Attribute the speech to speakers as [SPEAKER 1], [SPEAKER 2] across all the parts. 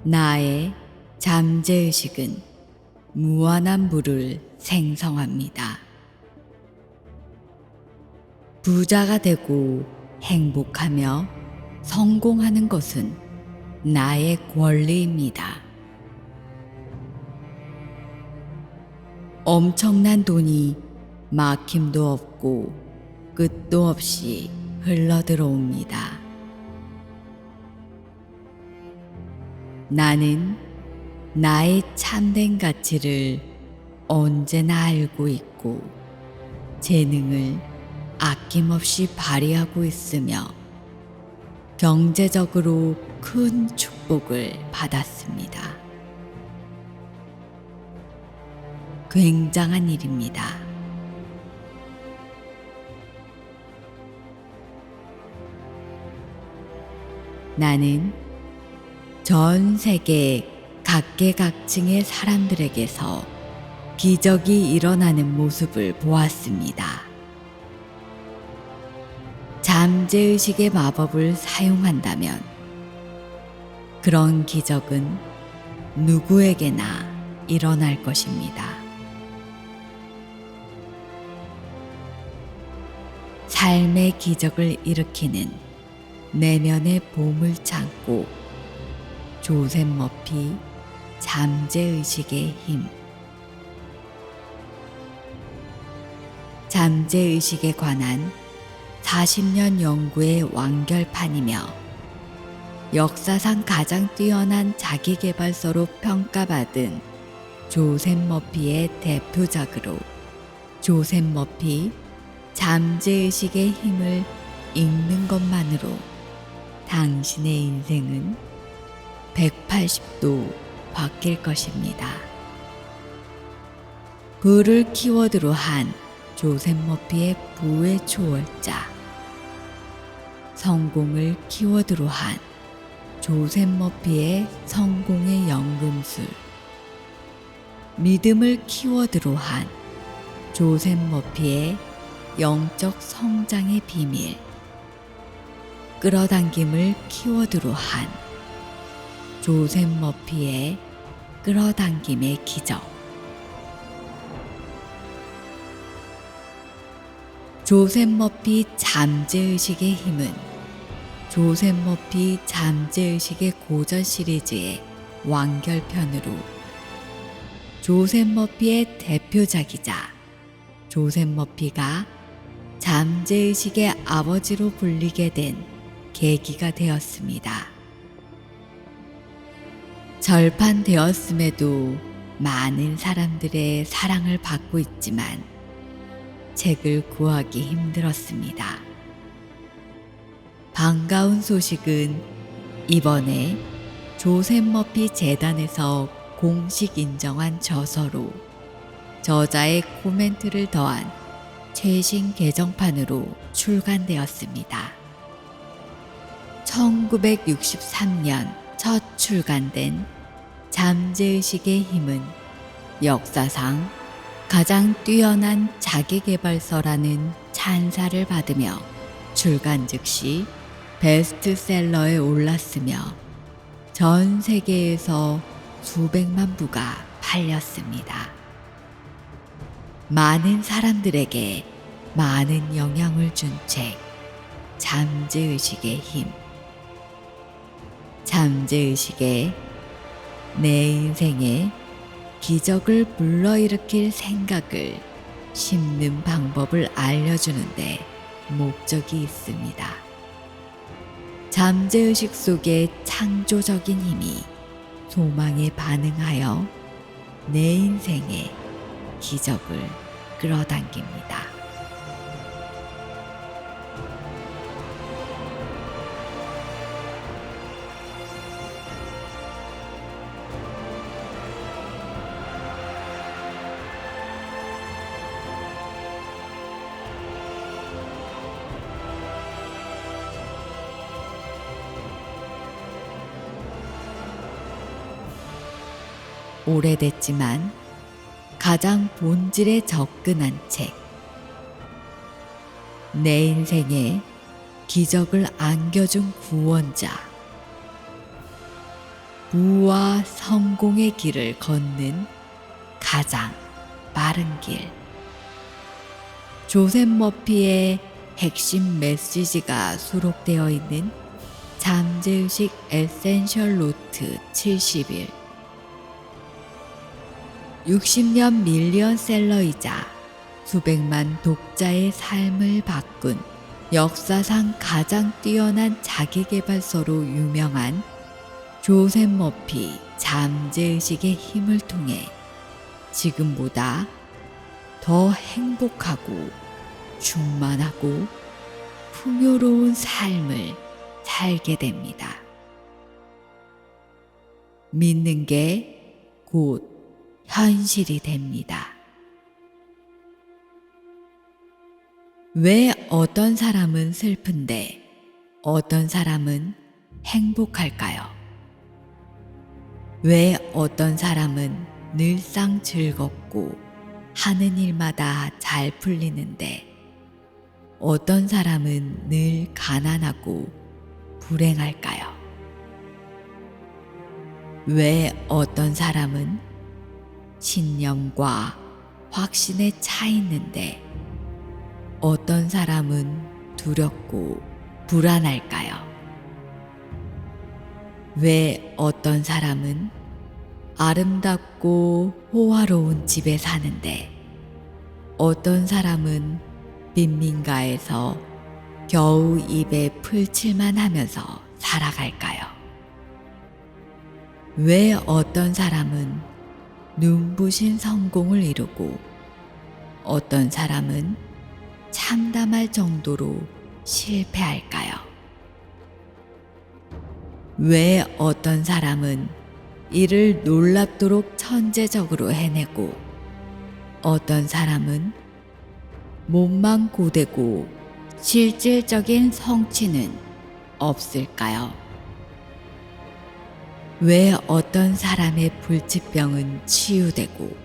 [SPEAKER 1] 나의 잠재의식은 무한한 물을 생성합니다. 부자가 되고 행복하며 성공하는 것은 나의 권리입니다. 엄청난 돈이 막힘도 없고 끝도 없이 흘러들어옵니다. 나는 나의 참된 가치를 언제나 알고 있고 재능을 아낌없이 발휘하고 있으며 경제적으로 큰 축복을 받았습니다. 굉장한 일입니다. 나는 전 세계 각계각층의 사람들에게서 기적이 일어나는 모습을 보았습니다. 잠재의식의 마법을 사용한다면 그런 기적은 누구에게나 일어날 것입니다. 삶의 기적을 일으키는 내면의 보물창고 조셉 머피 잠재의식의 힘. 잠재의식에 관한 40년 연구의 완결판이며 역사상 가장 뛰어난 자기계발서로 평가받은 조셉 머피의 대표작으로 조셉 머피 잠재의식의 힘을 읽는 것만으로 당신의 인생은 180도 바뀔 것입니다. 부를 키워드로 한 조셉 머피의 부의 초월자, 성공을 키워드로 한 조셉 머피의 성공의 연금술, 믿음을 키워드로 한 조셉 머피의 영적 성장의 비밀, 끌어당김을 키워드로 한 조셉 머피의 끌어당김의 기적. 조셉 머피 잠재의식의 힘은 조셉 머피 잠재의식의 고전 시리즈의 완결편으로 조셉 머피의 대표작이자 조셉 머피가 잠재의식의 아버지로 불리게 된 계기가 되었습니다. 절판되었음에도 많은 사람들의 사랑을 받고 있지만 책을 구하기 힘들었습니다. 반가운 소식은 이번에 조셉 머피 재단에서 공식 인정한 저서로 저자의 코멘트를 더한 최신 개정판으로 출간되었습니다. 1963년 첫 출간된 잠재의식의 힘은 역사상 가장 뛰어난 자기계발서라는 찬사를 받으며 출간 즉시 베스트셀러에 올랐으며 전 세계에서 수백만 부가 팔렸습니다. 많은 사람들에게 많은 영향을 준 책, 잠재의식의 힘. 잠재의식에 내 인생에 기적을 불러일으킬 생각을 심는 방법을 알려주는데 목적이 있습니다. 잠재의식 속의 창조적인 힘이 소망에 반응하여 내 인생에 기적을 끌어당깁니다. 오래됐지만 가장 본질에 접근한 책. 내 인생에 기적을 안겨준 구원자. 부와 성공의 길을 걷는 가장 빠른 길. 조셉 머피의 핵심 메시지가 수록되어 있는 잠재의식 에센셜 노트 71. 60년 밀리언셀러이자 수백만 독자의 삶을 바꾼 역사상 가장 뛰어난 자기계발서로 유명한 조셉 머피 잠재의식의 힘을 통해 지금보다 더 행복하고 충만하고 풍요로운 삶을 살게 됩니다. 믿는 게 곧 현실이 됩니다. 왜 어떤 사람은 슬픈데 어떤 사람은 행복할까요? 왜 어떤 사람은 늘상 즐겁고 하는 일마다 잘 풀리는데 어떤 사람은 늘 가난하고 불행할까요? 왜 어떤 사람은 신념과 확신에 차 있는데 어떤 사람은 두렵고 불안할까요? 왜 어떤 사람은 아름답고 호화로운 집에 사는데 어떤 사람은 빈민가에서 겨우 입에 풀칠만 하면서 살아갈까요? 왜 어떤 사람은 눈부신 성공을 이루고 어떤 사람은 참담할 정도로 실패할까요? 왜 어떤 사람은 이를 놀랍도록 천재적으로 해내고 어떤 사람은 몸만 고되고 실질적인 성취는 없을까요? 왜 어떤 사람의 불치병은 치유되고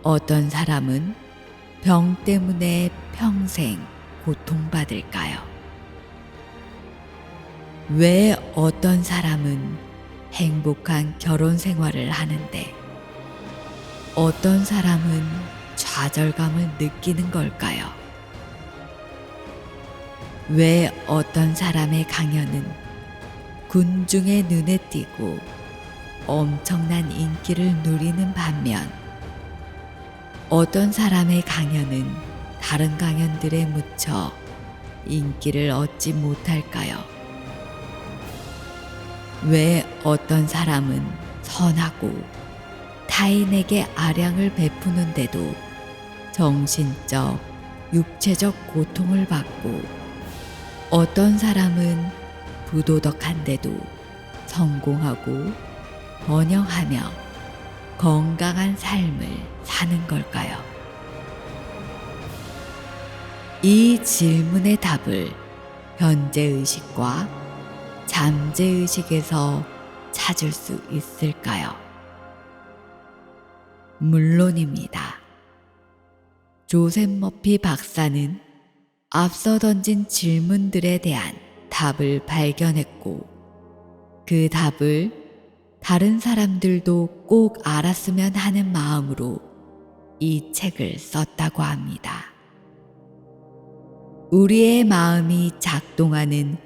[SPEAKER 1] 어떤 사람은 병 때문에 평생 고통받을까요? 왜 어떤 사람은 행복한 결혼 생활을 하는데 어떤 사람은 좌절감을 느끼는 걸까요? 왜 어떤 사람의 강연은 군중의 눈에 띄고 엄청난 인기를 누리는 반면 어떤 사람의 강연은 다른 강연들에 묻혀 인기를 얻지 못할까요? 왜 어떤 사람은 선하고 타인에게 아량을 베푸는데도 정신적, 육체적 고통을 받고 어떤 사람은 부도덕한데도 성공하고 번영하며 건강한 삶을 사는 걸까요? 이 질문의 답을 현재의식과 잠재의식에서 찾을 수 있을까요? 물론입니다. 조셉 머피 박사는 앞서 던진 질문들에 대한 답을 발견했고 그 답을 다른 사람들도 꼭 알았으면 하는 마음으로 이 책을 썼다고 합니다. 우리의 마음이 작동하는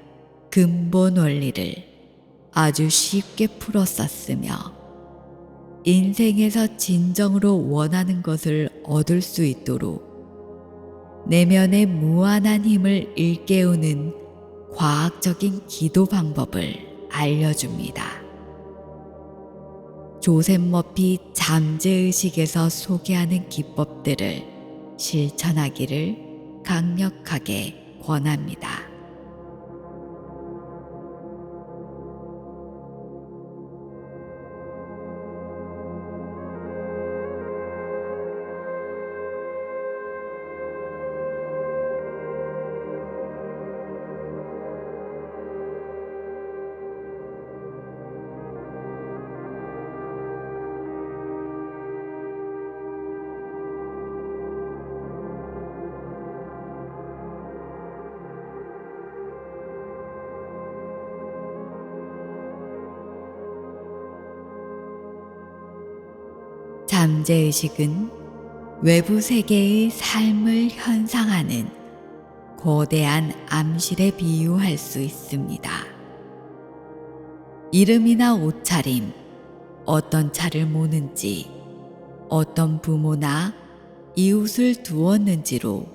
[SPEAKER 1] 근본 원리를 아주 쉽게 풀었었으며 인생에서 진정으로 원하는 것을 얻을 수 있도록 내면의 무한한 힘을 일깨우는 과학적인 기도 방법을 알려줍니다. 조셉 머피 잠재의식에서 소개하는 기법들을 실천하기를 강력하게 권합니다. 잠재의식은 외부 세계의 삶을 현상하는 거대한 암실에 비유할 수 있습니다. 이름이나 옷차림, 어떤 차를 모는지, 어떤 부모나 이웃을 두었는지로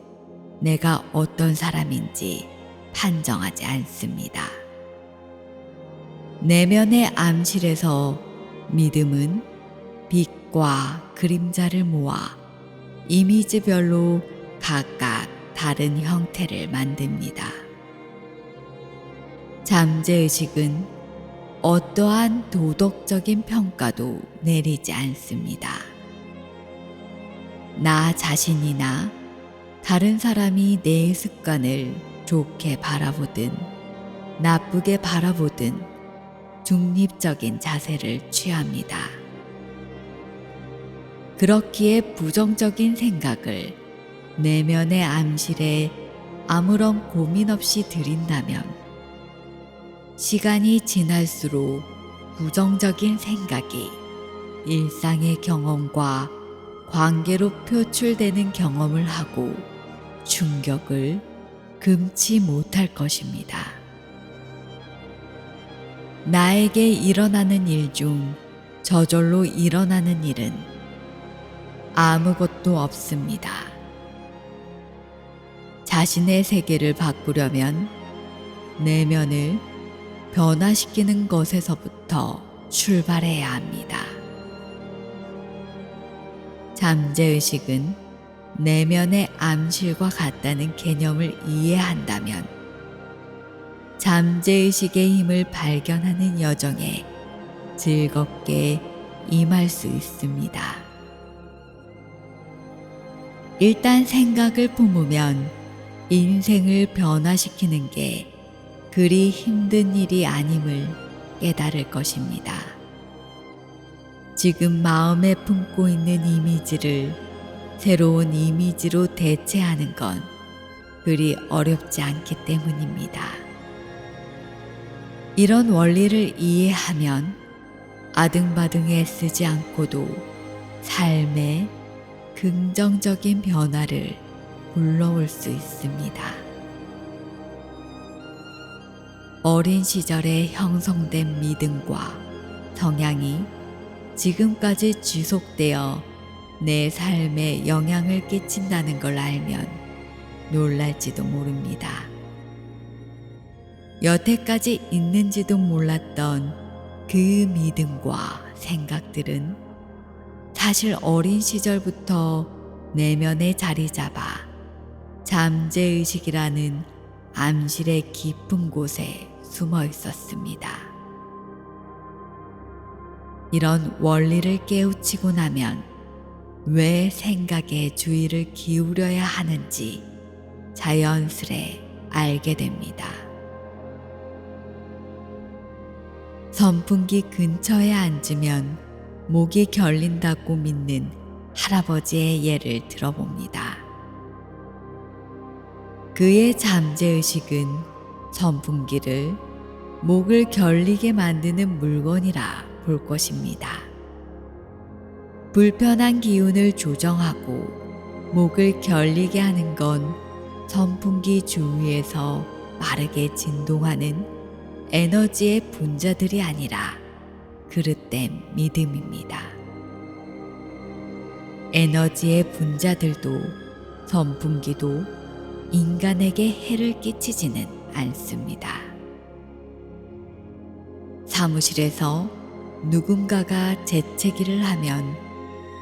[SPEAKER 1] 내가 어떤 사람인지 판정하지 않습니다. 내면의 암실에서 믿음은 빛과 그림자를 모아 이미지별로 각각 다른 형태를 만듭니다. 잠재의식은 어떠한 도덕적인 평가도 내리지 않습니다. 나 자신이나 다른 사람이 내 습관을 좋게 바라보든 나쁘게 바라보든 중립적인 자세를 취합니다. 그렇기에 부정적인 생각을 내면의 암실에 아무런 고민 없이 들인다면 시간이 지날수록 부정적인 생각이 일상의 경험과 관계로 표출되는 경험을 하고 충격을 금치 못할 것입니다. 나에게 일어나는 일 중 저절로 일어나는 일은 아무것도 없습니다. 자신의 세계를 바꾸려면 내면을 변화시키는 것에서부터 출발해야 합니다. 잠재의식은 내면의 암실과 같다는 개념을 이해한다면 잠재의식의 힘을 발견하는 여정에 즐겁게 임할 수 있습니다. 일단 생각을 품으면 인생을 변화시키는 게 그리 힘든 일이 아님을 깨달을 것입니다. 지금 마음에 품고 있는 이미지를 새로운 이미지로 대체하는 건 그리 어렵지 않기 때문입니다. 이런 원리를 이해하면 아등바등 애쓰지 않고도 삶에 긍정적인 변화를 불러올 수 있습니다. 어린 시절에 형성된 믿음과 성향이 지금까지 지속되어 내 삶에 영향을 끼친다는 걸 알면 놀랄지도 모릅니다. 여태까지 있는지도 몰랐던 그 믿음과 생각들은 사실 어린 시절부터 내면에 자리 잡아 잠재의식이라는 암실의 깊은 곳에 숨어 있었습니다. 이런 원리를 깨우치고 나면 왜 생각에 주의를 기울여야 하는지 자연스레 알게 됩니다. 선풍기 근처에 앉으면 목이 결린다고 믿는 할아버지의 예를 들어봅니다. 그의 잠재의식은 선풍기를 목을 결리게 만드는 물건이라 볼 것입니다. 불편한 기운을 조정하고 목을 결리게 하는 건 선풍기 주위에서 빠르게 진동하는 에너지의 분자들이 아니라 그릇된 믿음입니다. 에너지의 분자들도 선풍기도 인간에게 해를 끼치지는 않습니다. 사무실에서 누군가가 재채기를 하면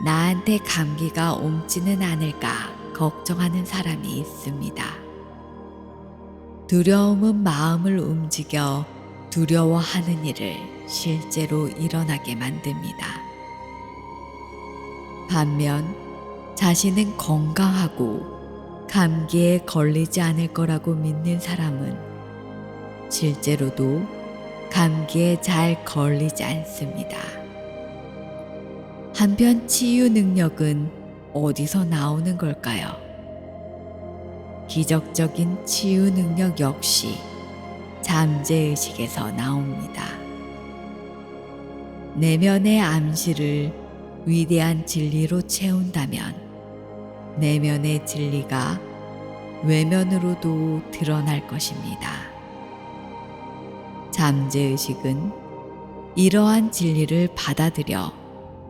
[SPEAKER 1] 나한테 감기가 옮지는 않을까 걱정하는 사람이 있습니다. 두려움은 마음을 움직여 두려워하는 일을 실제로 일어나게 만듭니다. 반면 자신은 건강하고 감기에 걸리지 않을 거라고 믿는 사람은 실제로도 감기에 잘 걸리지 않습니다. 한편 치유 능력은 어디서 나오는 걸까요? 기적적인 치유 능력 역시 잠재의식에서 나옵니다. 내면의 암시를 위대한 진리로 채운다면 내면의 진리가 외면으로도 드러날 것입니다. 잠재의식은 이러한 진리를 받아들여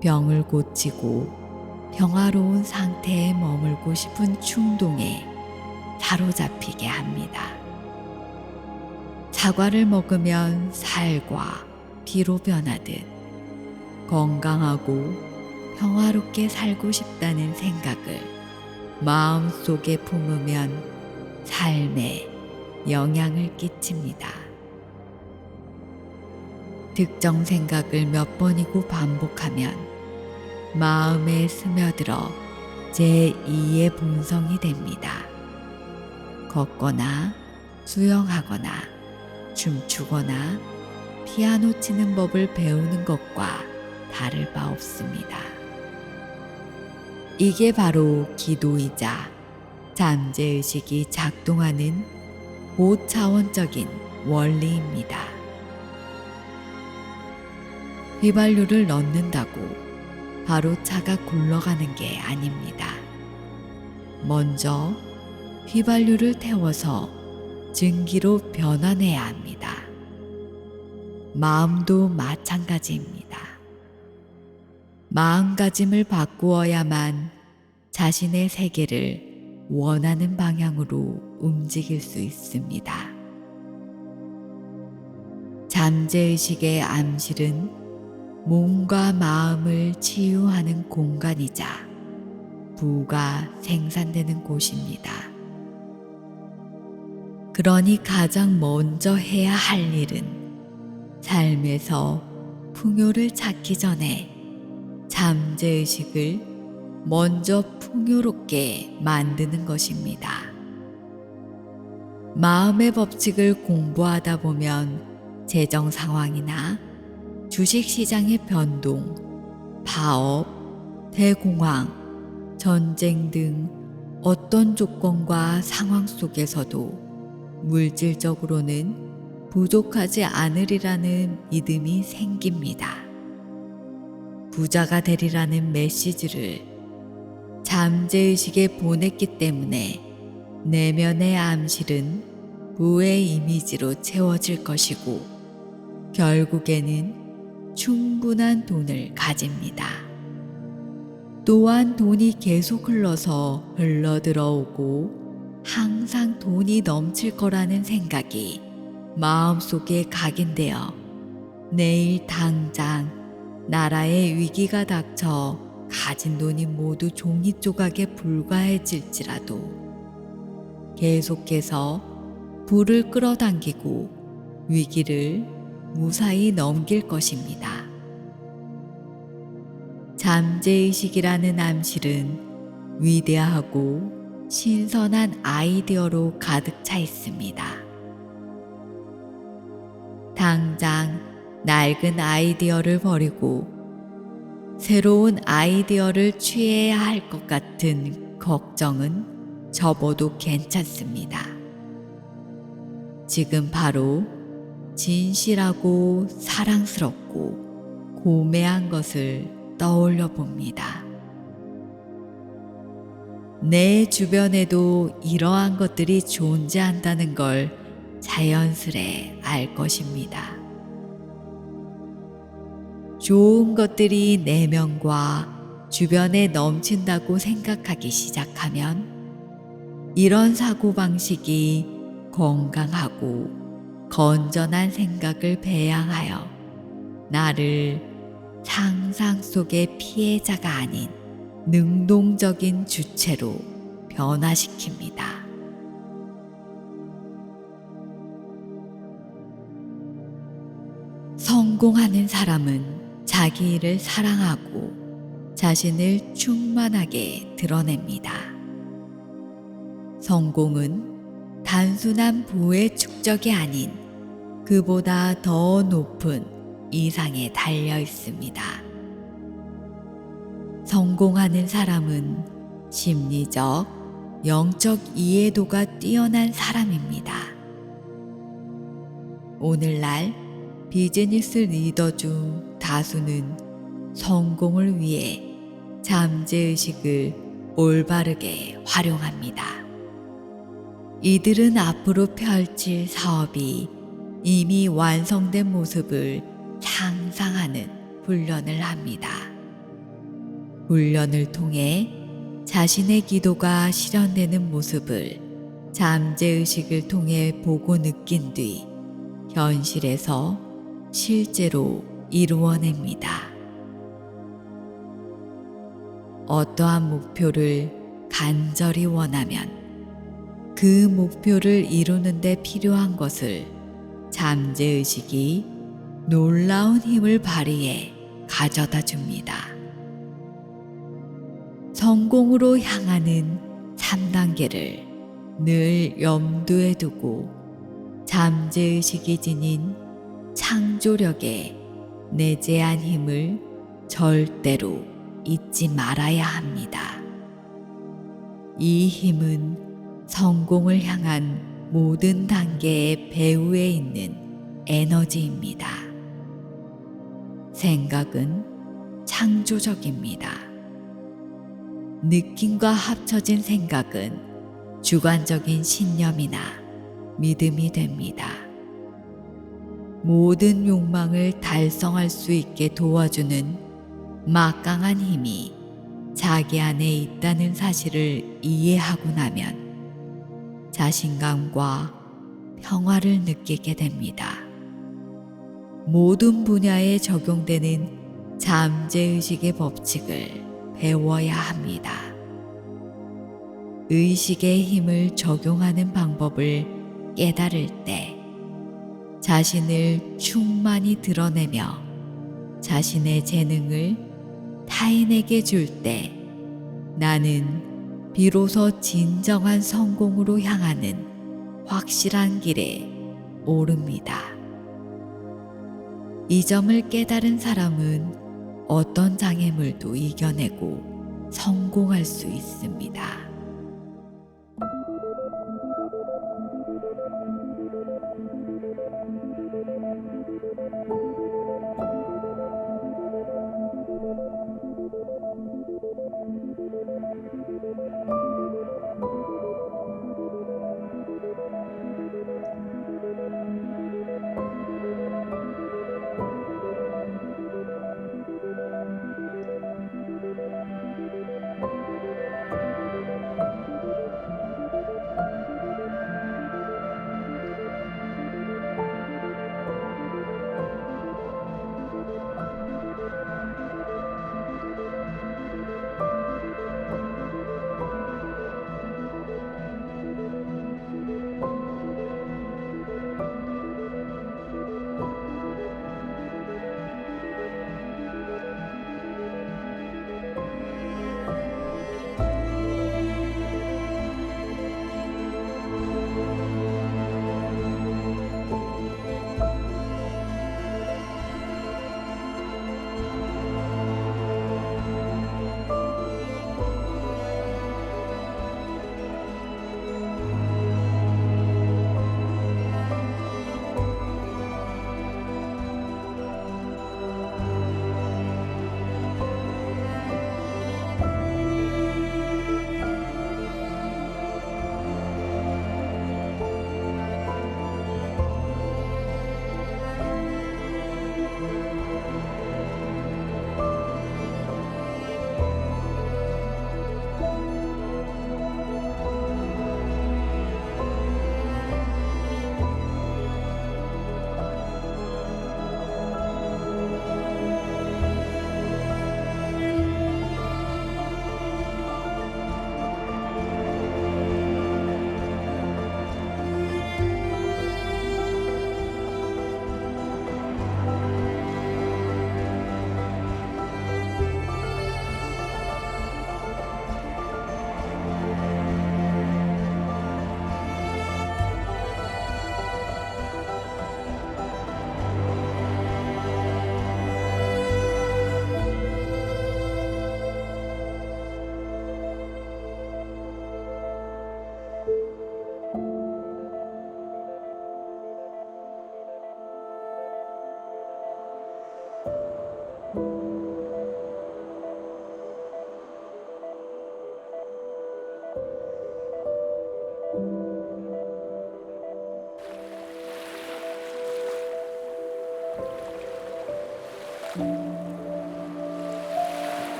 [SPEAKER 1] 병을 고치고 평화로운 상태에 머물고 싶은 충동에 사로잡히게 합니다. 사과를 먹으면 살과 피로 변하듯 건강하고 평화롭게 살고 싶다는 생각을 마음속에 품으면 삶에 영향을 끼칩니다. 특정 생각을 몇 번이고 반복하면 마음에 스며들어 제2의 본성이 됩니다. 걷거나 수영하거나 춤추거나 피아노 치는 법을 배우는 것과 다를 바 없습니다. 이게 바로 기도이자 잠재의식이 작동하는 고차원적인 원리입니다. 휘발유를 넣는다고 바로 차가 굴러가는 게 아닙니다. 먼저 휘발유를 태워서 증기로 변환해야 합니다. 마음도 마찬가지입니다. 마음가짐을 바꾸어야만 자신의 세계를 원하는 방향으로 움직일 수 있습니다. 잠재의식의 암실은 몸과 마음을 치유하는 공간이자 부가 생산되는 곳입니다. 그러니 가장 먼저 해야 할 일은 삶에서 풍요를 찾기 전에 잠재의식을 먼저 풍요롭게 만드는 것입니다. 마음의 법칙을 공부하다 보면 재정 상황이나 주식시장의 변동, 파업, 대공황, 전쟁 등 어떤 조건과 상황 속에서도 물질적으로는 부족하지 않으리라는 믿음이 생깁니다. 부자가 되리라는 메시지를 잠재의식에 보냈기 때문에 내면의 암실은 부의 이미지로 채워질 것이고 결국에는 충분한 돈을 가집니다. 또한 돈이 계속 흘러서 흘러들어오고 항상 돈이 넘칠 거라는 생각이 마음속에 각인되어 내일 당장 나라에 위기가 닥쳐 가진 돈이 모두 종이 조각에 불과해질지라도 계속해서 부를 끌어당기고 위기를 무사히 넘길 것입니다. 잠재의식이라는 암실은 위대하고 신선한 아이디어로 가득 차 있습니다. 당장 낡은 아이디어를 버리고 새로운 아이디어를 취해야 할 것 같은 걱정은 접어도 괜찮습니다. 지금 바로 진실하고 사랑스럽고 고매한 것을 떠올려 봅니다. 내 주변에도 이러한 것들이 존재한다는 걸 자연스레 알 것입니다. 좋은 것들이 내면과 주변에 넘친다고 생각하기 시작하면 이런 사고방식이 건강하고 건전한 생각을 배양하여 나를 상상 속의 피해자가 아닌 능동적인 주체로 변화시킵니다. 성공하는 사람은 자기 일을 사랑하고 자신을 충만하게 드러냅니다. 성공은 단순한 부의 축적이 아닌 그보다 더 높은 이상에 달려 있습니다. 성공하는 사람은 심리적, 영적 이해도가 뛰어난 사람입니다. 오늘날 비즈니스 리더 중 다수는 성공을 위해 잠재의식을 올바르게 활용합니다. 이들은 앞으로 펼칠 사업이 이미 완성된 모습을 상상하는 훈련을 합니다. 훈련을 통해 자신의 기도가 실현되는 모습을 잠재의식을 통해 보고 느낀 뒤 현실에서 실제로 이루어냅니다. 어떠한 목표를 간절히 원하면 그 목표를 이루는 데 필요한 것을 잠재의식이 놀라운 힘을 발휘해 가져다 줍니다. 성공으로 향하는 3단계를 늘 염두에 두고 잠재의식이 지닌 창조력의 내재한 힘을 절대로 잊지 말아야 합니다. 이 힘은 성공을 향한 모든 단계의 배후에 있는 에너지입니다. 생각은 창조적입니다. 느낌과 합쳐진 생각은 주관적인 신념이나 믿음이 됩니다. 모든 욕망을 달성할 수 있게 도와주는 막강한 힘이 자기 안에 있다는 사실을 이해하고 나면 자신감과 평화를 느끼게 됩니다. 모든 분야에 적용되는 잠재의식의 법칙을 배워야 합니다. 의식의 힘을 적용하는 방법을 깨달을 때 자신을 충만히 드러내며 자신의 재능을 타인에게 줄 때 나는 비로소 진정한 성공으로 향하는 확실한 길에 오릅니다. 이 점을 깨달은 사람은 어떤 장애물도 이겨내고 성공할 수 있습니다.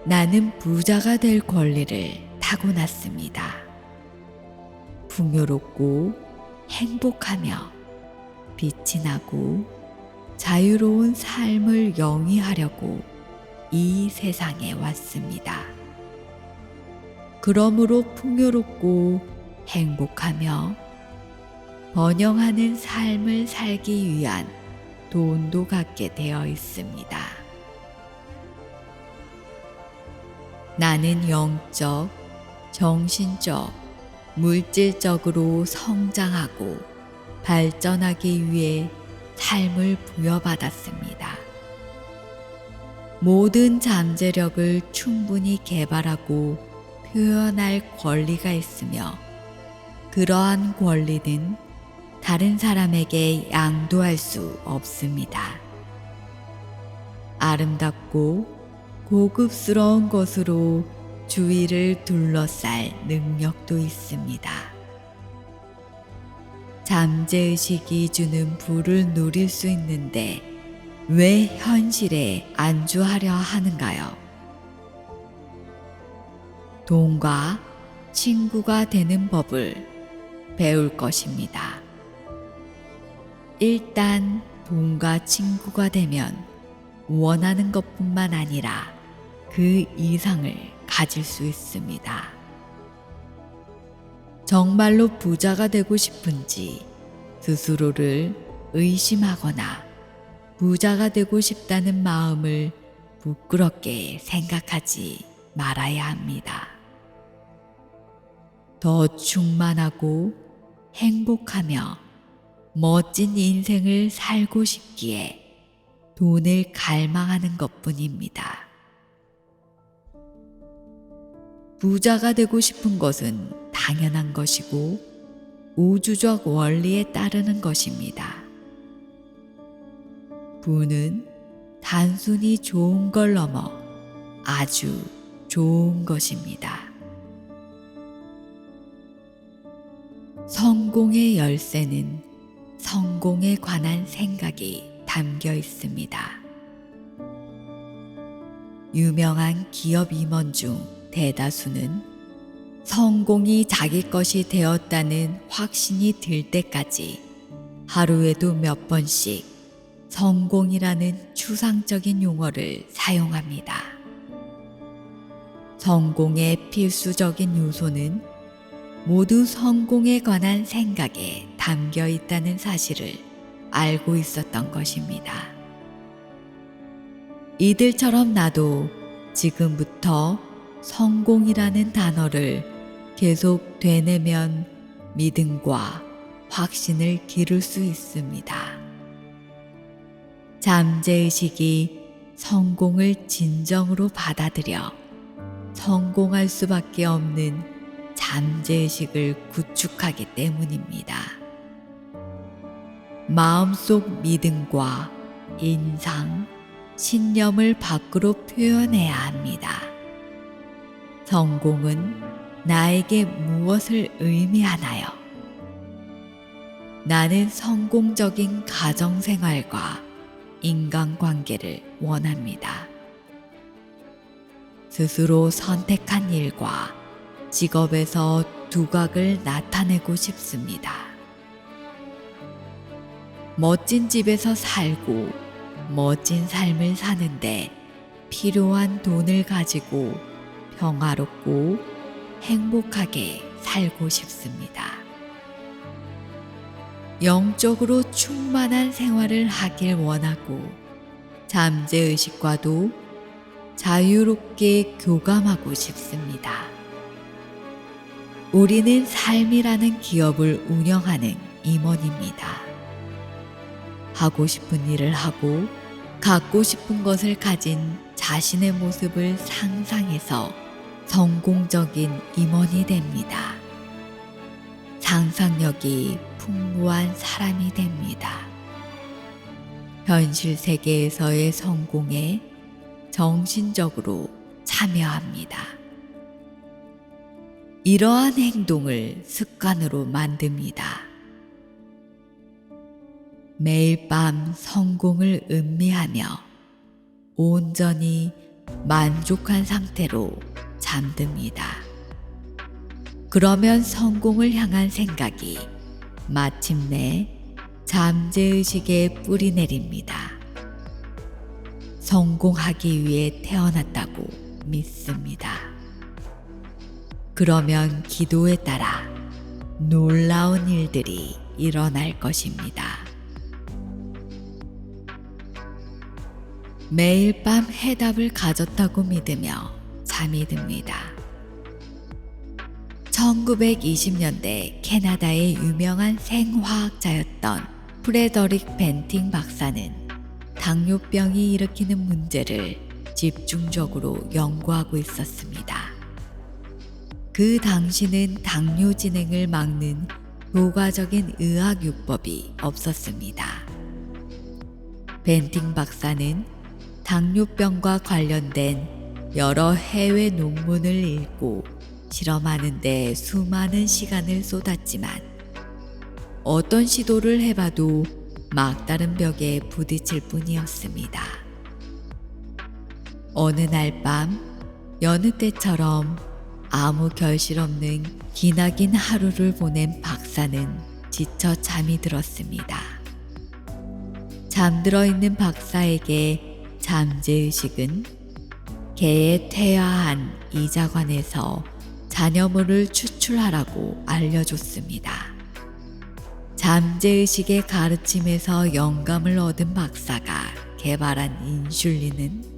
[SPEAKER 1] 나는 부자가 될 권리를 타고났습니다. 풍요롭고 행복하며 빛이 나고 자유로운 삶을 영위하려고 이 세상에 왔습니다. 그러므로 풍요롭고 행복하며 번영하는 삶을 살기 위한 돈도 갖게 되어 있습니다. 나는 영적, 정신적, 물질적으로 성장하고 발전하기 위해 삶을 부여받았습니다. 모든 잠재력을 충분히 개발하고 표현할 권리가 있으며 그러한 권리는 다른 사람에게 양도할 수 없습니다. 아름답고 고급스러운 것으로 주위를 둘러쌀 능력도 있습니다. 잠재의식이 주는 부를 누릴 수 있는데 왜 현실에 안주하려 하는가요? 돈과 친구가 되는 법을 배울 것입니다. 일단 돈과 친구가 되면 원하는 것뿐만 아니라 그 이상을 가질 수 있습니다. 정말로 부자가 되고 싶은지 스스로를 의심하거나 부자가 되고 싶다는 마음을 부끄럽게 생각하지 말아야 합니다. 더 충만하고 행복하며 멋진 인생을 살고 싶기에 돈을 갈망하는 것뿐입니다. 부자가 되고 싶은 것은 당연한 것이고 우주적 원리에 따르는 것입니다. 부는 단순히 좋은 걸 넘어 아주 좋은 것입니다. 성공의 열쇠는 성공에 관한 생각이 담겨 있습니다. 유명한 기업 임원 중 대다수는 성공이 자기 것이 되었다는 확신이 들 때까지 하루에도 몇 번씩 성공이라는 추상적인 용어를 사용합니다. 성공의 필수적인 요소는 모두 성공에 관한 생각에 담겨 있다는 사실을 알고 있었던 것입니다. 이들처럼 나도 지금부터 성공이라는 단어를 계속 되뇌면 믿음과 확신을 기를 수 있습니다. 잠재의식이 성공을 진정으로 받아들여 성공할 수밖에 없는 잠재의식을 구축하기 때문입니다. 마음속 믿음과 인상, 신념을 밖으로 표현해야 합니다. 성공은 나에게 무엇을 의미하나요? 나는 성공적인 가정생활과 인간관계를 원합니다. 스스로 선택한 일과 직업에서 두각을 나타내고 싶습니다. 멋진 집에서 살고 멋진 삶을 사는데 필요한 돈을 가지고 평화롭고 행복하게 살고 싶습니다. 영적으로 충만한 생활을 하길 원하고 잠재의식과도 자유롭게 교감하고 싶습니다. 우리는 삶이라는 기업을 운영하는 임원입니다. 하고 싶은 일을 하고 갖고 싶은 것을 가진 자신의 모습을 상상해서 성공적인 임원이 됩니다. 상상력이 풍부한 사람이 됩니다. 현실 세계에서의 성공에 정신적으로 참여합니다. 이러한 행동을 습관으로 만듭니다. 매일 밤 성공을 음미하며 온전히 만족한 상태로 잠듭니다. 그러면 성공을 향한 생각이 마침내 잠재의식에 뿌리 내립니다. 성공하기 위해 태어났다고 믿습니다. 그러면 기도에 따라 놀라운 일들이 일어날 것입니다. 매일 밤 해답을 가졌다고 믿으며 잠이 듭니다. 1920년대 캐나다의 유명한 생화학자였던 프레더릭 벤팅 박사는 당뇨병이 일으키는 문제를 집중적으로 연구하고 있었습니다. 그 당시는 당뇨 진행을 막는 효과적인 의학요법이 없었습니다. 벤팅 박사는 당뇨병과 관련된 여러 해외 논문을 읽고 실험하는 데 수많은 시간을 쏟았지만 어떤 시도를 해봐도 막다른 벽에 부딪힐 뿐이었습니다. 어느 날 밤 여느 때처럼 아무 결실 없는 기나긴 하루를 보낸 박사는 지쳐 잠이 들었습니다. 잠들어 있는 박사에게 잠재의식은 개의 퇴화한 이자관에서 잔여물을 추출하라고 알려줬습니다. 잠재의식의 가르침에서 영감을 얻은 박사가 개발한 인슐린은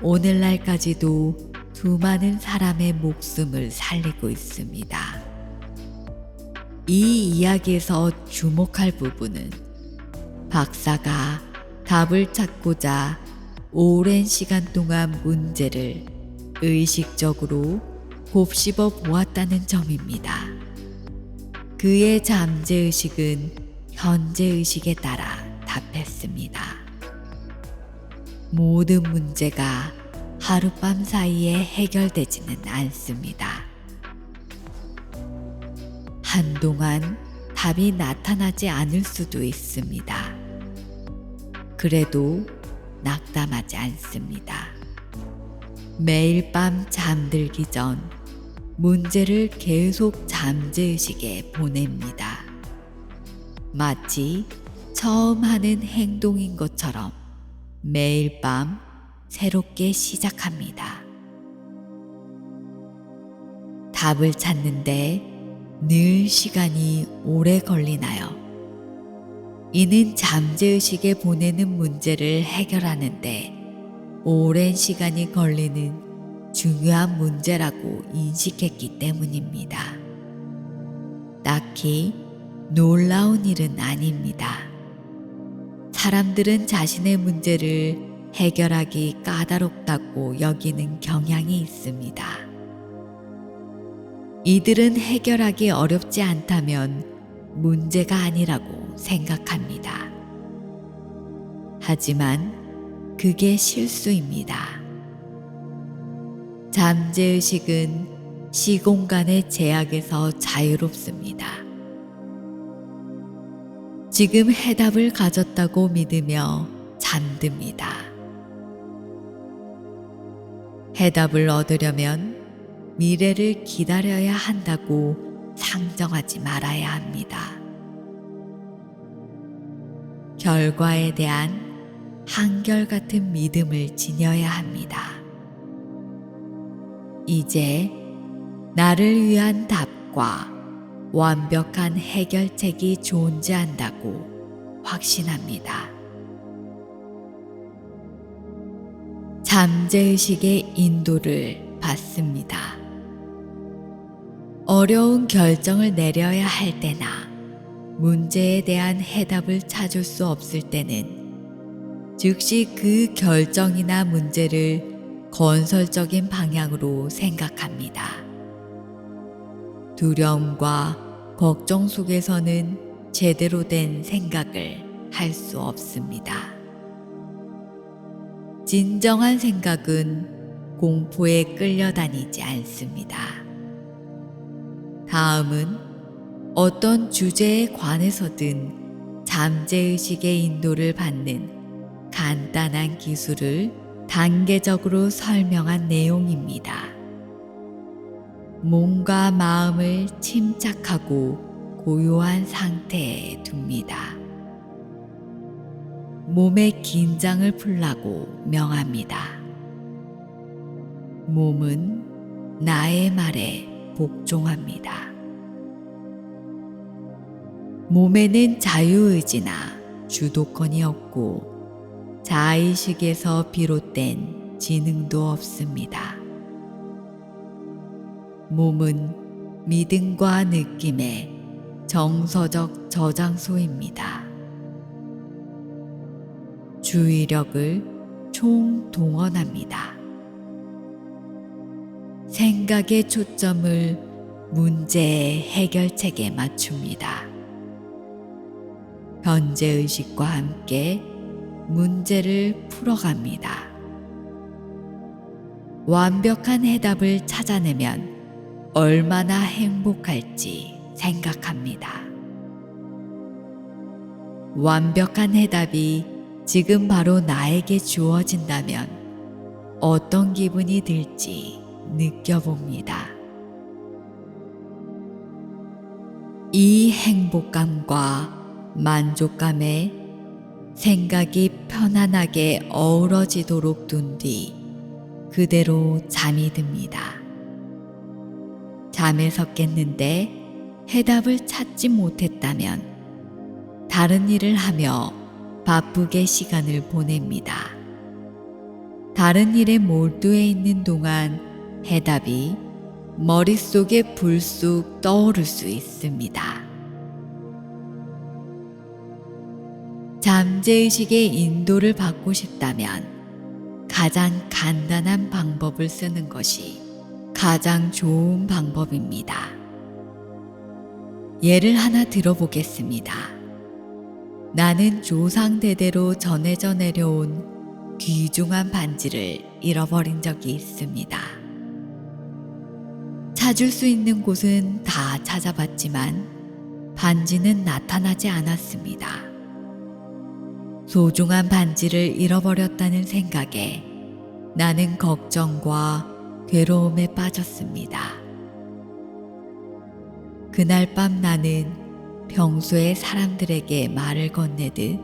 [SPEAKER 1] 오늘날까지도 수많은 사람의 목숨을 살리고 있습니다. 이 이야기에서 주목할 부분은 박사가 답을 찾고자 오랜 시간 동안 문제를 의식적으로 곱씹어 보았다는 점입니다. 그의 잠재의식은 현재의식에 따라 답했습니다. 모든 문제가 하룻밤 사이에 해결되지는 않습니다. 한동안 답이 나타나지 않을 수도 있습니다. 그래도 낙담하지 않습니다. 매일 밤 잠들기 전 문제를 계속 잠재의식에 보냅니다. 마치 처음 하는 행동인 것처럼 매일 밤 새롭게 시작합니다. 답을 찾는데 늘 시간이 오래 걸리나요? 이는 잠재의식에 보내는 문제를 해결하는데 오랜 시간이 걸리는 중요한 문제라고 인식했기 때문입니다. 딱히 놀라운 일은 아닙니다. 사람들은 자신의 문제를 해결하기 까다롭다고 여기는 경향이 있습니다. 이들은 해결하기 어렵지 않다면 문제가 아니라고 생각합니다. 하지만 그게 실수입니다. 잠재의식은 시공간의 제약에서 자유롭습니다. 지금 해답을 가졌다고 믿으며 잠듭니다. 해답을 얻으려면 미래를 기다려야 한다고 상정하지 말아야 합니다. 결과에 대한 한결같은 믿음을 지녀야 합니다. 이제 나를 위한 답과 완벽한 해결책이 존재한다고 확신합니다. 잠재의식의 인도를 받습니다. 어려운 결정을 내려야 할 때나 문제에 대한 해답을 찾을 수 없을 때는 즉시 그 결정이나 문제를 건설적인 방향으로 생각합니다. 두려움과 걱정 속에서는 제대로 된 생각을 할 수 없습니다. 진정한 생각은 공포에 끌려다니지 않습니다. 다음은 어떤 주제에 관해서든 잠재의식의 인도를 받는 간단한 기술을 단계적으로 설명한 내용입니다. 몸과 마음을 침착하고 고요한 상태에 둡니다. 몸의 긴장을 풀라고 명합니다. 몸은 나의 말에 복종합니다. 몸에는 자유의지나 주도권이 없고 자의식에서 비롯된 지능도 없습니다. 몸은 믿음과 느낌의 정서적 저장소입니다. 주의력을 총동원합니다. 생각의 초점을 문제의 해결책에 맞춥니다. 현재의식과 함께 문제를 풀어갑니다. 완벽한 해답을 찾아내면 얼마나 행복할지 생각합니다. 완벽한 해답이 지금 바로 나에게 주어진다면 어떤 기분이 들지 느껴봅니다. 이 행복감과 만족감에 생각이 편안하게 어우러지도록 둔 뒤 그대로 잠이 듭니다. 잠에서 깼는데 해답을 찾지 못했다면 다른 일을 하며 바쁘게 시간을 보냅니다. 다른 일에 몰두해 있는 동안 해답이 머릿속에 불쑥 떠오를 수 있습니다. 잠재의식의 인도를 받고 싶다면 가장 간단한 방법을 쓰는 것이 가장 좋은 방법입니다. 예를 하나 들어보겠습니다. 나는 조상대대로 전해져 내려온 귀중한 반지를 잃어버린 적이 있습니다. 찾을 수 있는 곳은 다 찾아봤지만 반지는 나타나지 않았습니다. 소중한 반지를 잃어버렸다는 생각에 나는 걱정과 괴로움에 빠졌습니다. 그날 밤 나는 평소에 사람들에게 말을 건네듯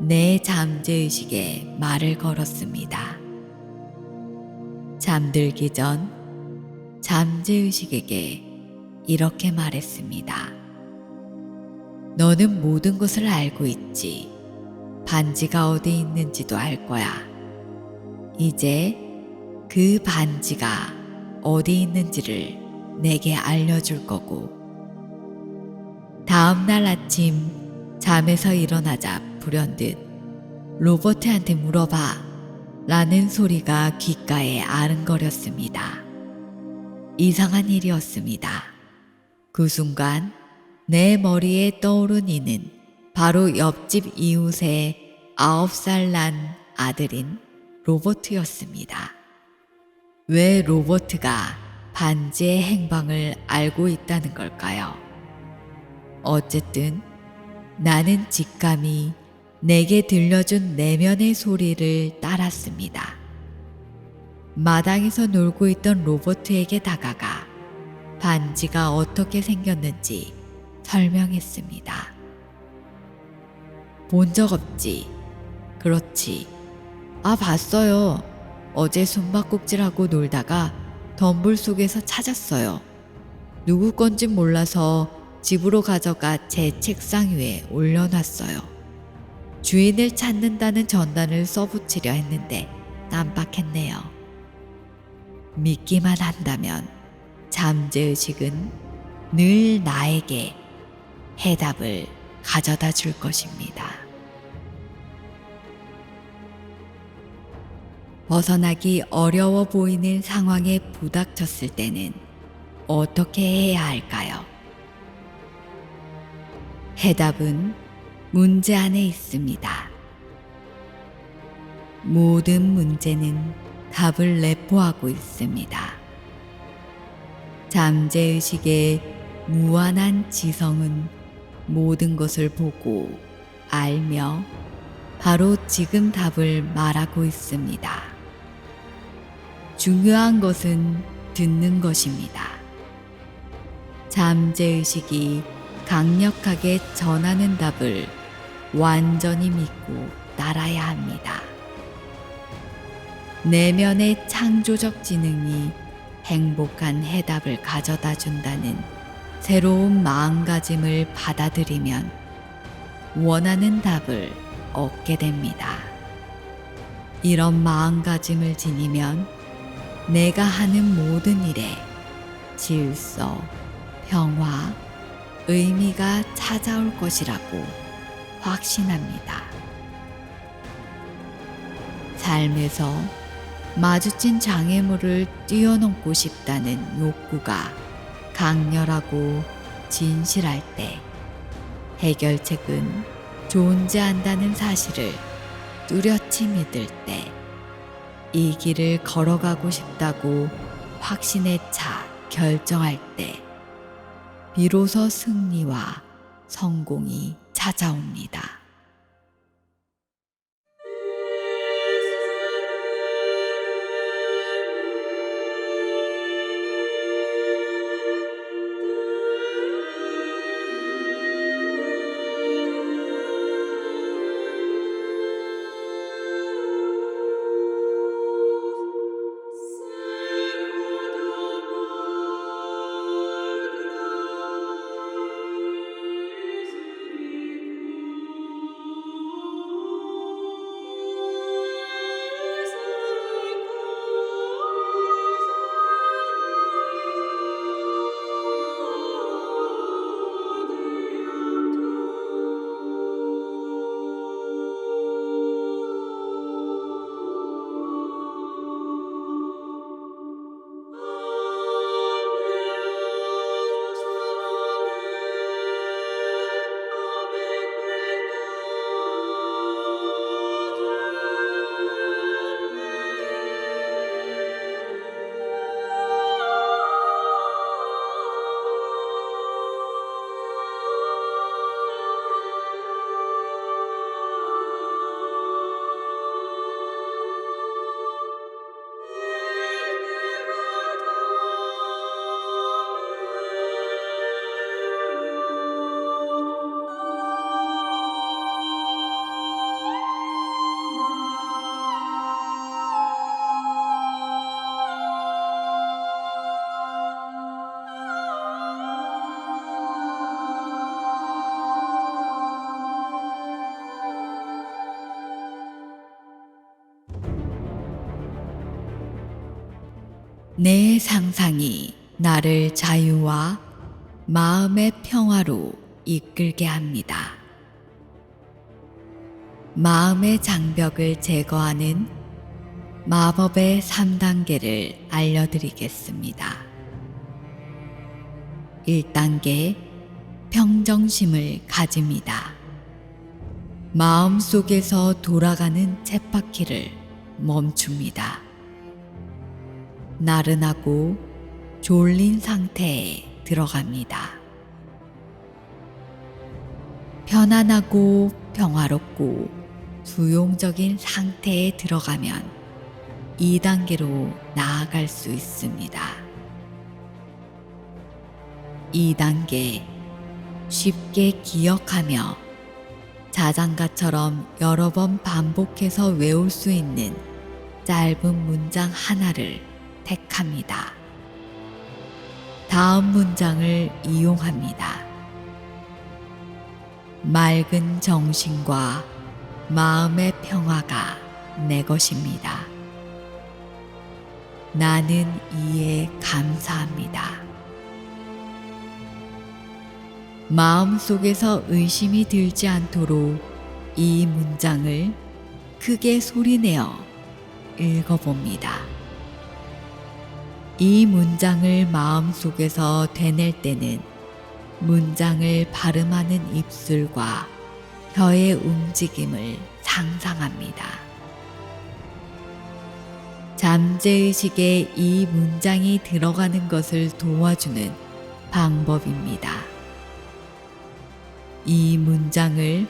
[SPEAKER 1] 내 잠재의식에 말을 걸었습니다. 잠들기 전 잠재의식에게 이렇게 말했습니다. 너는 모든 것을 알고 있지. 반지가 어디 있는지도 알 거야. 이제 그 반지가 어디 있는지를 내게 알려줄 거고 다음 날 아침 잠에서 일어나자 불현듯 로버트한테 물어봐 라는 소리가 귓가에 아른거렸습니다. 이상한 일이었습니다. 그 순간 내 머리에 떠오른 이는 바로 옆집 이웃의 9살 난 아들인 로버트였습니다. 왜 로버트가 반지의 행방을 알고 있다는 걸까요? 어쨌든 나는 직감이 내게 들려준 내면의 소리를 따랐습니다. 마당에서 놀고 있던 로버트에게 다가가 반지가 어떻게 생겼는지 설명했습니다. 본 적 없지? 그렇지. 아, 봤어요. 어제 숨바꼭질하고 놀다가 덤불 속에서 찾았어요. 누구 건진 몰라서 집으로 가져가 제 책상 위에 올려놨어요. 주인을 찾는다는 전단을 써붙이려 했는데 깜빡했네요. 믿기만 한다면 잠재의식은 늘 나에게 해답을 가져다 줄 것입니다. 벗어나기 어려워 보이는 상황에 부닥쳤을 때는 어떻게 해야 할까요? 해답은 문제 안에 있습니다. 모든 문제는 답을 내포하고 있습니다. 잠재의식의 무한한 지성은 모든 것을 보고 알며 바로 지금 답을 말하고 있습니다. 중요한 것은 듣는 것입니다. 잠재의식이 강력하게 전하는 답을 완전히 믿고 따라야 합니다. 내면의 창조적 지능이 행복한 해답을 가져다 준다는 새로운 마음가짐을 받아들이면 원하는 답을 얻게 됩니다. 이런 마음가짐을 지니면 내가 하는 모든 일에 질서, 평화, 의미가 찾아올 것이라고 확신합니다. 삶에서 마주친 장애물을 뛰어넘고 싶다는 욕구가 강렬하고 진실할 때 해결책은 존재한다는 사실을 뚜렷이 믿을 때 이 길을 걸어가고 싶다고 확신에 차 결정할 때 비로소 승리와 성공이 찾아옵니다. 내 상상이 나를 자유와 마음의 평화로 이끌게 합니다. 마음의 장벽을 제거하는 마법의 3단계를 알려드리겠습니다. 1단계, 평정심을 가집니다. 마음속에서 돌아가는 쳇바퀴를 멈춥니다. 나른하고 졸린 상태에 들어갑니다. 편안하고 평화롭고 수용적인 상태에 들어가면 2단계로 나아갈 수 있습니다. 2단계, 쉽게 기억하며 자장가처럼 여러 번 반복해서 외울 수 있는 짧은 문장 하나를 택합니다. 다음 문장을 이용합니다. 맑은 정신과 마음의 평화가 내 것입니다. 나는 이에 감사합니다. 마음속에서 의심이 들지 않도록 이 문장을 크게 소리내어 읽어봅니다. 이 문장을 마음속에서 되낼 때는 문장을 발음하는 입술과 혀의 움직임을 상상합니다. 잠재의식에 이 문장이 들어가는 것을 도와주는 방법입니다. 이 문장을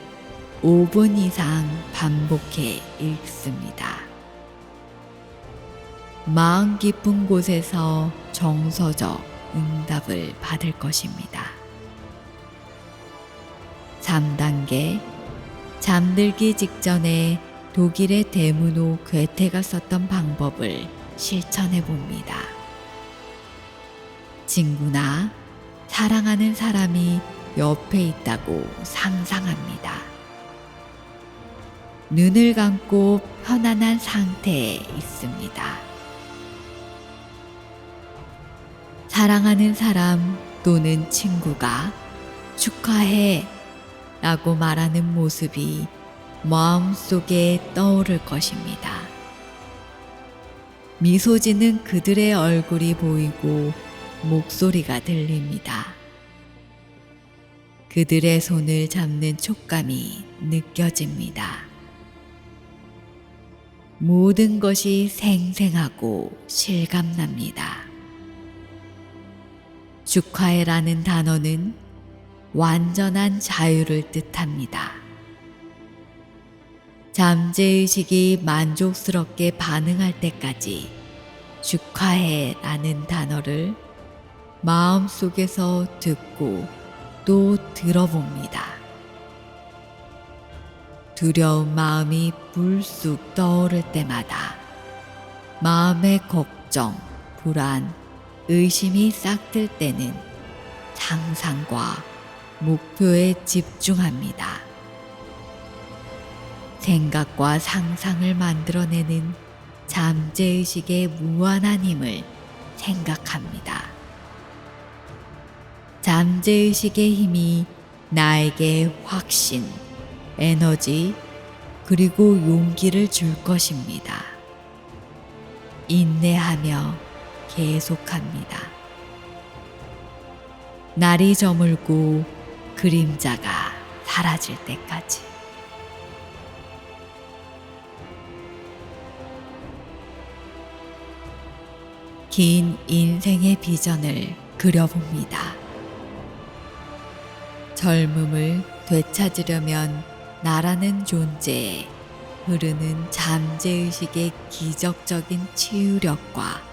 [SPEAKER 1] 5분 이상 반복해 읽습니다. 마음 깊은 곳에서 정서적 응답을 받을 것입니다. 3단계 잠들기 직전에 독일의 대문호 괴테가 썼던 방법을 실천해 봅니다. 친구나 사랑하는 사람이 옆에 있다고 상상합니다. 눈을 감고 편안한 상태에 있습니다. 사랑하는 사람 또는 친구가 축하해 라고 말하는 모습이 마음속에 떠오를 것입니다. 미소 짓는 그들의 얼굴이 보이고 목소리가 들립니다. 그들의 손을 잡는 촉감이 느껴집니다. 모든 것이 생생하고 실감납니다. 축하해라는 단어는 완전한 자유를 뜻합니다. 잠재의식이 만족스럽게 반응할 때까지 축하해라는 단어를 마음속에서 듣고 또 들어봅니다. 두려운 마음이 불쑥 떠오를 때마다 마음의 걱정, 불안, 의심이 싹들 때는 상상과 목표에 집중합니다. 생각과 상상을 만들어내는 잠재의식의 무한한 힘을 생각합니다. 잠재의식의 힘이 나에게 확신, 에너지, 그리고 용기를 줄 것입니다. 인내하며 계속합니다. 날이 저물고 그림자가 사라질 때까지. 긴 인생의 비전을 그려봅니다. 젊음을 되찾으려면 나라는 존재에 흐르는 잠재의식의 기적적인 치유력과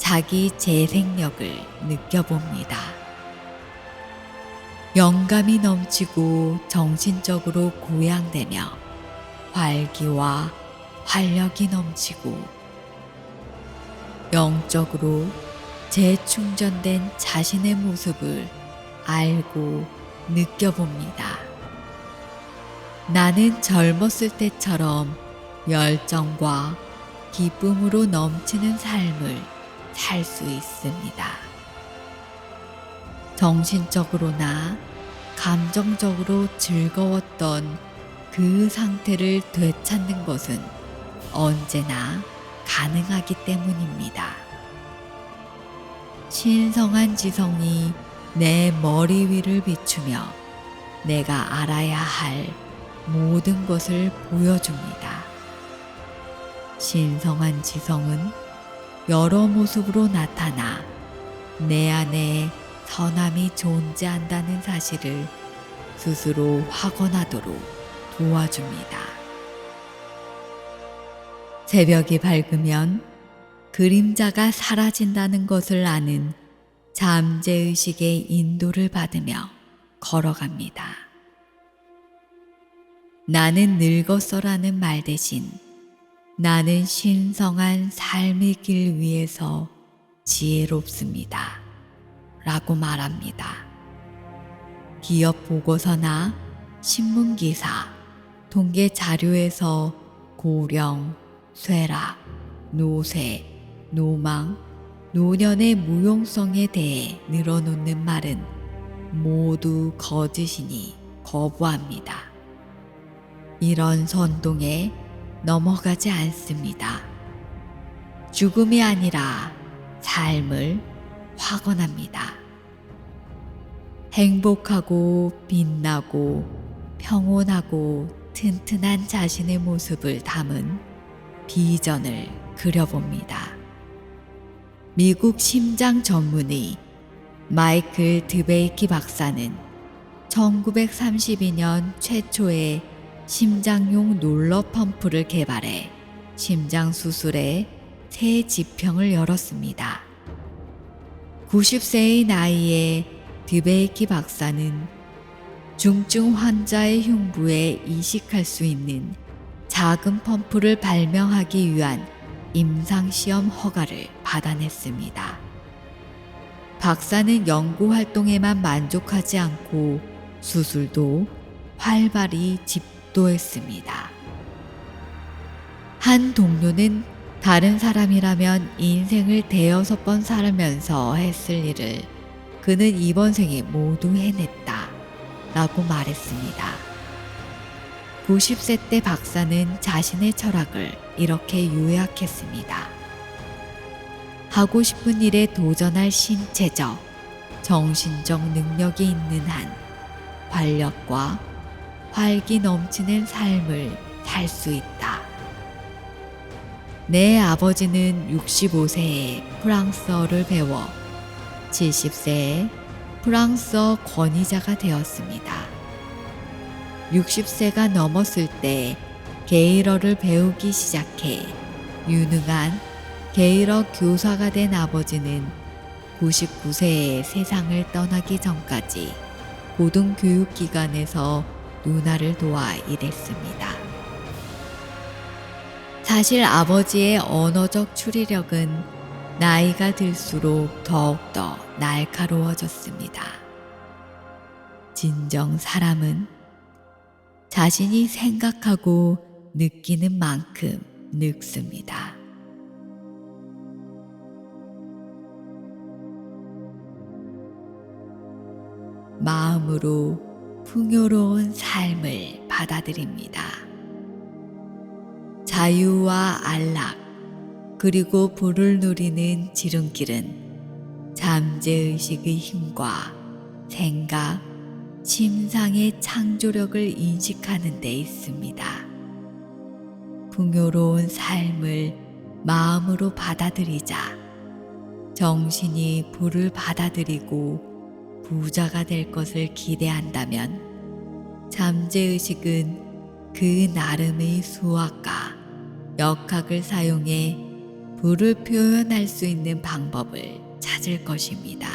[SPEAKER 1] 자기 재생력을 느껴봅니다. 영감이 넘치고 정신적으로 고양되며 활기와 활력이 넘치고 영적으로 재충전된 자신의 모습을 알고 느껴봅니다. 나는 젊었을 때처럼 열정과 기쁨으로 넘치는 삶을 살 수 있습니다. 정신적으로나 감정적으로 즐거웠던 그 상태를 되찾는 것은 언제나 가능하기 때문입니다. 신성한 지성이 내 머리 위를 비추며 내가 알아야 할 모든 것을 보여줍니다. 신성한 지성은 여러 모습으로 나타나 내 안에 선함이 존재한다는 사실을 스스로 확언하도록 도와줍니다. 새벽이 밝으면 그림자가 사라진다는 것을 아는 잠재의식의 인도를 받으며 걸어갑니다. 나는 늙었어라는 말 대신 나는 신성한 삶의 길 위에서 지혜롭습니다. 라고 말합니다. 기업 보고서나 신문기사, 통계 자료에서 고령, 쇠락, 노쇠, 노망, 노년의 무용성에 대해 늘어놓는 말은 모두 거짓이니 거부합니다. 이런 선동에 넘어가지 않습니다. 죽음이 아니라 삶을 확언합니다. 행복하고 빛나고 평온하고 튼튼한 자신의 모습을 담은 비전을 그려봅니다. 미국 심장 전문의 마이클 드베이키 박사는 1932년 최초의 심장용 롤러 펌프를 개발해 심장 수술에 새 지평을 열었습니다. 90세의 나이에 드베이키 박사는 중증 환자의 흉부에 이식할 수 있는 작은 펌프를 발명하기 위한 임상시험 허가를 받아냈습니다. 박사는 연구 활동에만 만족하지 않고 수술도 활발히 집도했습니다. 한 동료는 다른 사람이라면 인생을 대여섯 번 살면서 했을 일을 그는 이번 생에 모두 해냈다 라고 말했습니다. 90세 때 박사는 자신의 철학을 이렇게 요약했습니다. 하고 싶은 일에 도전할 신체적, 정신적 능력이 있는 한 활력과 활기 넘치는 삶을 살 수 있다. 내 아버지는 65세에 프랑스어를 배워 70세에 프랑스어 권위자가 되었습니다. 60세가 넘었을 때 게일어를 배우기 시작해 유능한 게일어 교사가 된 아버지는 99세에 세상을 떠나기 전까지 고등교육기관에서 누나를 도와 일했습니다. 사실 아버지의 언어적 추리력은 나이가 들수록 더욱더 날카로워졌습니다. 진정 사람은 자신이 생각하고 느끼는 만큼 늙습니다. 마음으로 풍요로운 삶을 받아들입니다. 자유와 안락, 그리고 부를 누리는 지름길은 잠재의식의 힘과 생각, 심상의 창조력을 인식하는 데 있습니다. 풍요로운 삶을 마음으로 받아들이자 정신이 부를 받아들이고 부자가 될 것을 기대한다면 잠재의식은 그 나름의 수학과 역학을 사용해 부를 표현할 수 있는 방법을 찾을 것입니다.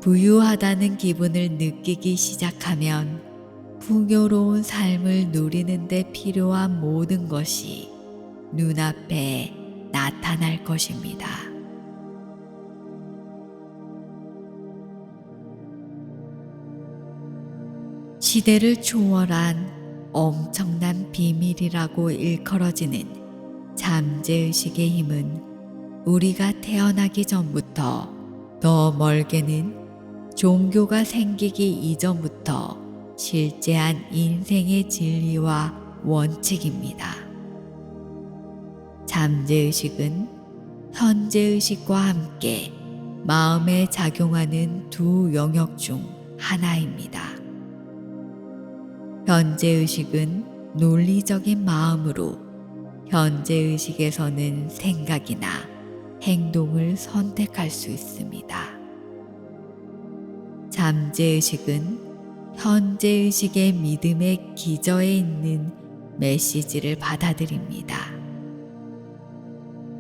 [SPEAKER 1] 부유하다는 기분을 느끼기 시작하면 풍요로운 삶을 누리는 데 필요한 모든 것이 눈앞에 나타날 것입니다. 시대를 초월한 엄청난 비밀이라고 일컬어지는 잠재의식의 힘은 우리가 태어나기 전부터 더 멀게는 종교가 생기기 이전부터 실제한 인생의 진리와 원칙입니다. 잠재의식은 현재의식과 함께 마음에 작용하는 두 영역 중 하나입니다. 현재의식은 논리적인 마음으로 현재의식에서는 생각이나 행동을 선택할 수 있습니다. 잠재의식은 현재의식의 믿음의 기저에 있는 메시지를 받아들입니다.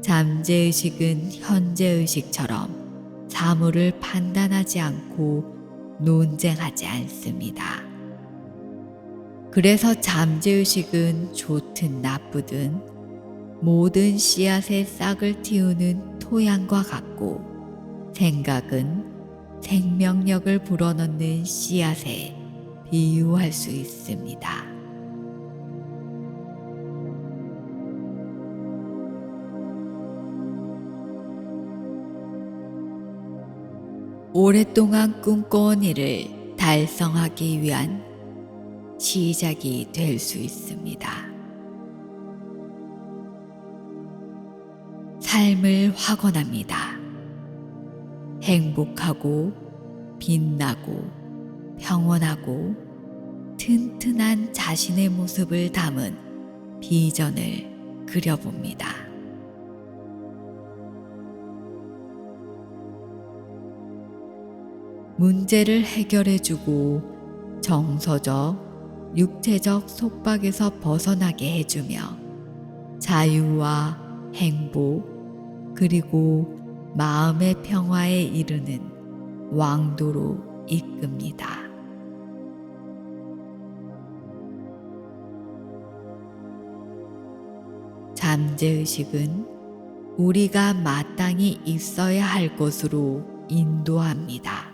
[SPEAKER 1] 잠재의식은 현재의식처럼 사물을 판단하지 않고 논쟁하지 않습니다. 그래서 잠재의식은 좋든 나쁘든 모든 씨앗의 싹을 틔우는 토양과 같고, 생각은 생명력을 불어넣는 씨앗에 비유할 수 있습니다. 오랫동안 꿈꿔온 일을 달성하기 위한 시작이 될 수 있습니다. 삶을 확언합니다. 행복하고 빛나고 평온하고 튼튼한 자신의 모습을 담은 비전을 그려봅니다. 문제를 해결해주고 정서적, 육체적 속박에서 벗어나게 해주며 자유와 행복, 그리고 마음의 평화에 이르는 왕도로 이끕니다. 잠재의식은 우리가 마땅히 있어야 할 곳으로 인도합니다.